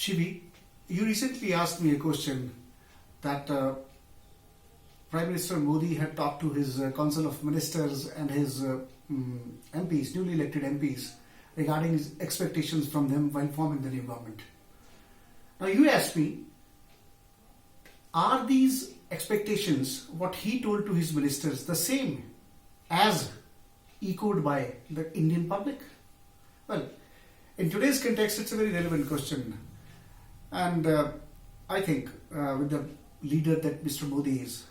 Shivi, you recently asked me a question that Prime Minister Modi had talked to his Council of Ministers and his MPs, newly elected MPs, regarding his expectations from them while forming the new government. Now you asked me, are these expectations, what he told to his ministers, the same as echoed by the Indian public? Well, in today's context, it's a very relevant question. And I think with the leader that Mr. Modi is,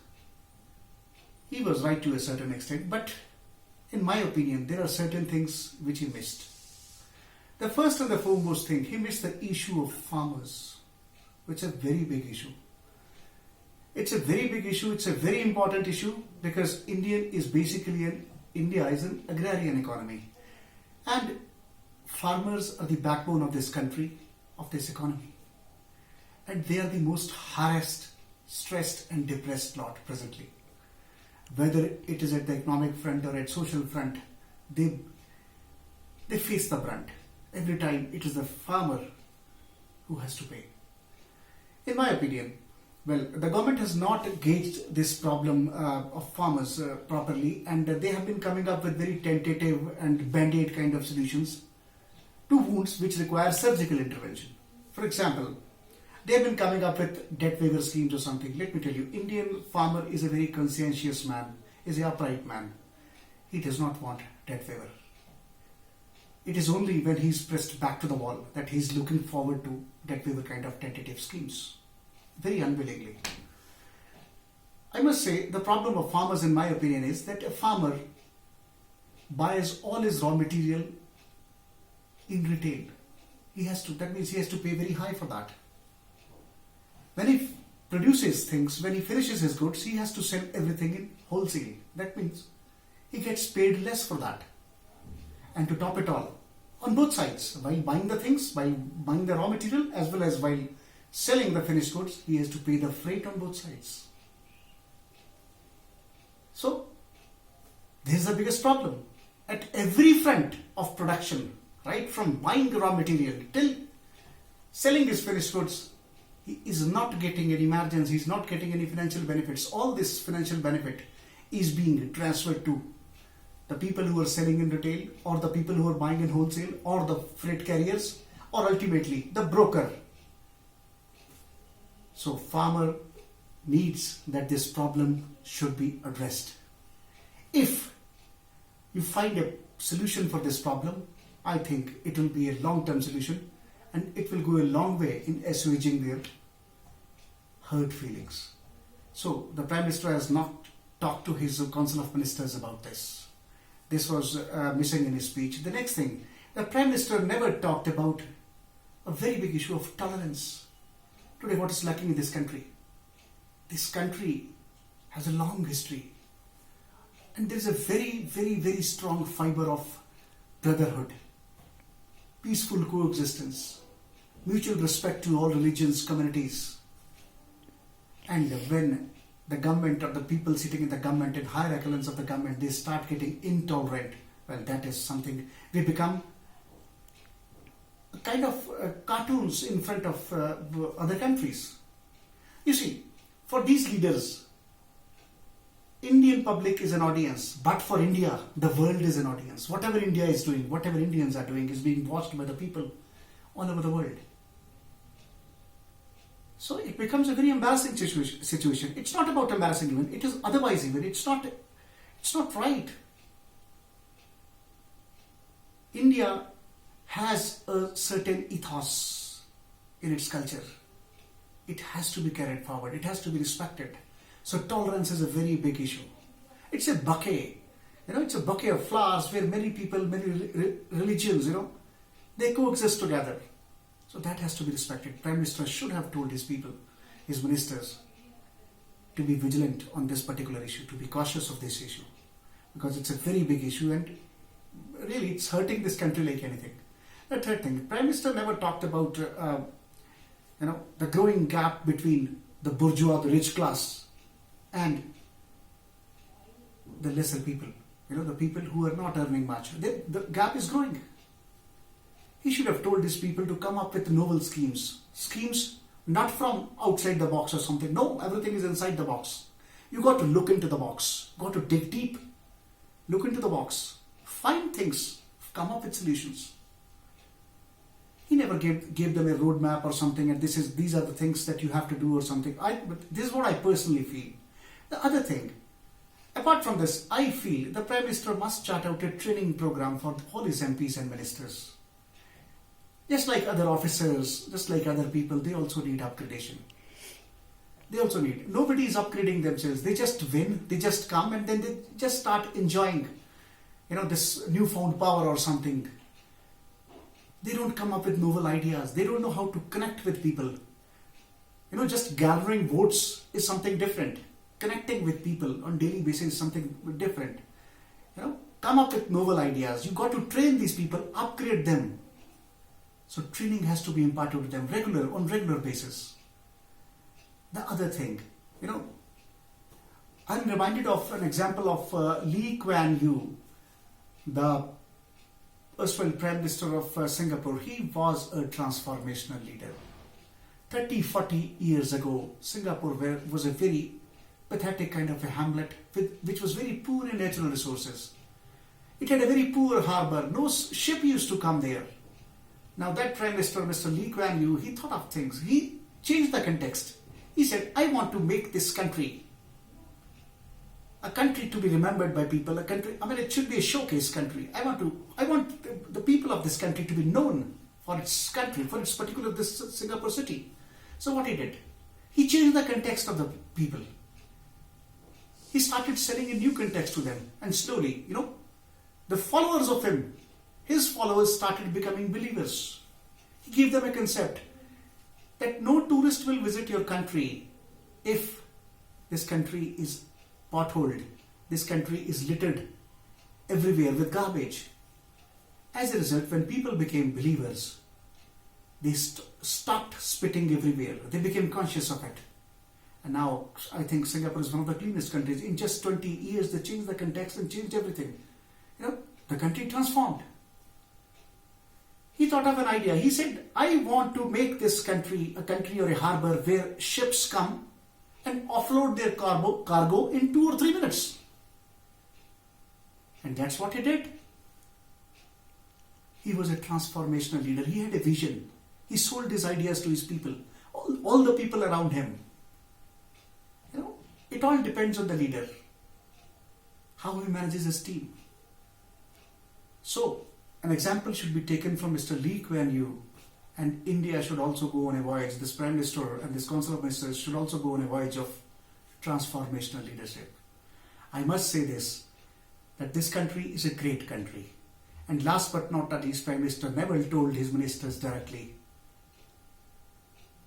he was right to a certain extent. But in my opinion, there are certain things which he missed. The first and the foremost thing, he missed the issue of farmers, which is a very big issue. It's a very big issue. It's a very important issue because India is an agrarian economy. And farmers are the backbone of this country, of this economy. And they are the most harassed, stressed and depressed lot presently. Whether it is at the economic front or at social front, they face the brunt. Every time it is the farmer who has to pay. In my opinion, well, the government has not gauged this problem of farmers properly, and they have been coming up with very tentative and band-aid kind of solutions to wounds which require surgical intervention. For example, they have been coming up with debt waiver schemes or something. Let me tell you, Indian farmer is a very conscientious man, is an upright man. He does not want debt waiver. It is only when he is pressed back to the wall that he is looking forward to debt waiver kind of tentative schemes. Very unwillingly. I must say, the problem of farmers, in my opinion, is that a farmer buys all his raw material in retail. That means he has to pay very high for that. When he produces things, when he finishes his goods, he has to sell everything in wholesale. That means he gets paid less for that. And to top it all, on both sides, while buying the things, while buying the raw material, as well as while selling the finished goods, he has to pay the freight on both sides. So, this is the biggest problem. At every front of production, right from buying the raw material till selling his finished goods, he is not getting any margins, he is not getting any financial benefits. All this financial benefit is being transferred to the people who are selling in retail, or the people who are buying in wholesale, or the freight carriers, or ultimately the broker. So farmer needs that this problem should be addressed. If you find a solution for this problem, I think it will be a long-term solution and it will go a long way in assuaging their hurt feelings. So the Prime Minister has not talked to his Council of Ministers about this. This was missing in his speech. The next thing, the Prime Minister never talked about a very big issue of tolerance. Today, what is lacking in this country? This country has a long history. And there is a very, very, very strong fiber of brotherhood, peaceful coexistence, mutual respect to all religions, communities. And when the government or the people sitting in the government and higher echelons of the government, they start getting intolerant, well, that is something, they become kind of cartoons in front of other countries. You see, for these leaders, Indian public is an audience, but for India, the world is an audience. Whatever India is doing, whatever Indians are doing is being watched by the people all over the world. So it becomes a very embarrassing situation. It's not about embarrassing even, it is otherwise even. It's not right. India has a certain ethos in its culture. It has to be carried forward. It has to be respected. So tolerance is a very big issue. It's a bouquet. It's a bouquet of flowers where many people, many religions, they coexist together. So that has to be respected. Prime Minister should have told his people, his ministers, to be vigilant on this particular issue, to be cautious of this issue. Because it's a very big issue and really it's hurting this country like anything. The third thing, Prime Minister never talked about the growing gap between the bourgeois, the rich class, and the lesser people. The people who are not earning much. The gap is growing. He should have told these people to come up with novel schemes. Schemes not from outside the box or something. No, everything is inside the box. You got to look into the box. Got to dig deep. Look into the box. Find things. Come up with solutions. He never gave them a roadmap or something, and these are the things that you have to do or something. But this is what I personally feel. The other thing, apart from this, I feel the Prime Minister must chart out a training program for all his MPs and ministers. Just like other officers, just like other people, they also need upgradation. They also need. Nobody is upgrading themselves. They just win, they just come, and then they just start enjoying, this newfound power or something. They don't come up with novel ideas. They don't know how to connect with people. Just gathering votes is something different. Connecting with people on daily basis is something different. Come up with novel ideas. You got to train these people, upgrade them. So training has to be imparted to them on regular basis. The other thing, I'm reminded of an example of Lee Kuan Yew, the erstwhile Prime Minister of Singapore. He was a transformational leader. 30, 40 years ago, Singapore was a very pathetic kind of a hamlet which was very poor in natural resources. It had a very poor harbour. No ship used to come there. Now that Prime Minister, Mr. Lee Kuan Yew, he thought of things. He changed the context. He said, I want to make this country a country to be remembered by people, it should be a showcase country. I want the people of this country to be known for its country, for its particular this Singapore city. So what he did? He changed the context of the people. He started selling a new context to them, and slowly, the followers of him, his followers started becoming believers. He gave them a concept that no tourist will visit your country if this country is potholed, this country is littered everywhere with garbage. As a result, when people became believers, they stopped spitting everywhere. They became conscious of it. And now, I think Singapore is one of the cleanest countries. In just 20 years, they changed the context and changed everything. The country transformed. He thought of an idea. He said, I want to make this country a country or a harbour where ships come and offload their cargo in 2 or 3 minutes. And that's what he did. He was a transformational leader. He had a vision. He sold his ideas to his people, all the people around him. It all depends on the leader, how he manages his team. So, an example should be taken from Mr. Lee Kuan Yew, and India should also go on a voyage. This Prime Minister and this Council of Ministers should also go on a voyage of transformational leadership. I must say this, that this country is a great country. And last but not least, Prime Minister never told his ministers directly.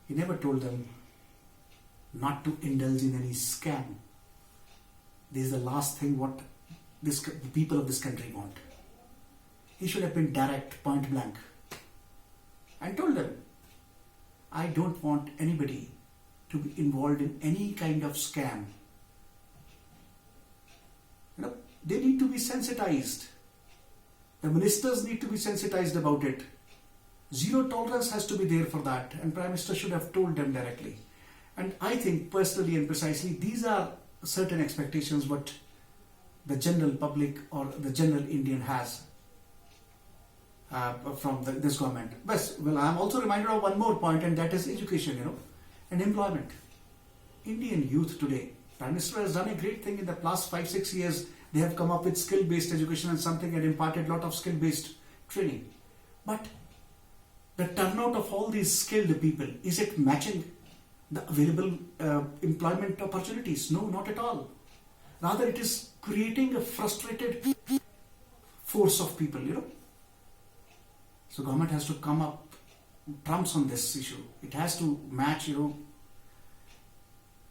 He never told them not to indulge in any scam. This is the last thing what the people of this country want. He should have been direct, point blank, and told them, I don't want anybody to be involved in any kind of scam. They need to be sensitized. The ministers need to be sensitized about it. Zero tolerance has to be there for that, and Prime Minister should have told them directly. And I think personally and precisely, these are certain expectations what the general public or the general Indian has from this government. Well, I am also reminded of one more point, and that is education, and employment. Indian youth today, Prime Minister has done a great thing in the past 5-6 years. They have come up with skill-based education and something, and imparted a lot of skill-based training. But the turnout of all these skilled people, is it matching the available employment opportunities? No, not at all. Rather, it is creating a frustrated force of people, So government has to come up trumps on this issue. It has to match,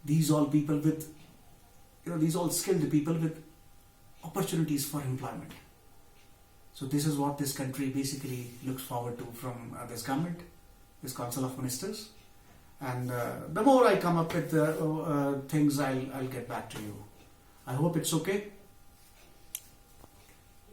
these all people with, these all skilled people with opportunities for employment. So this is what this country basically looks forward to from this government, this Council of Ministers. And the more I come up with things, I'll get back to you. I hope it's okay.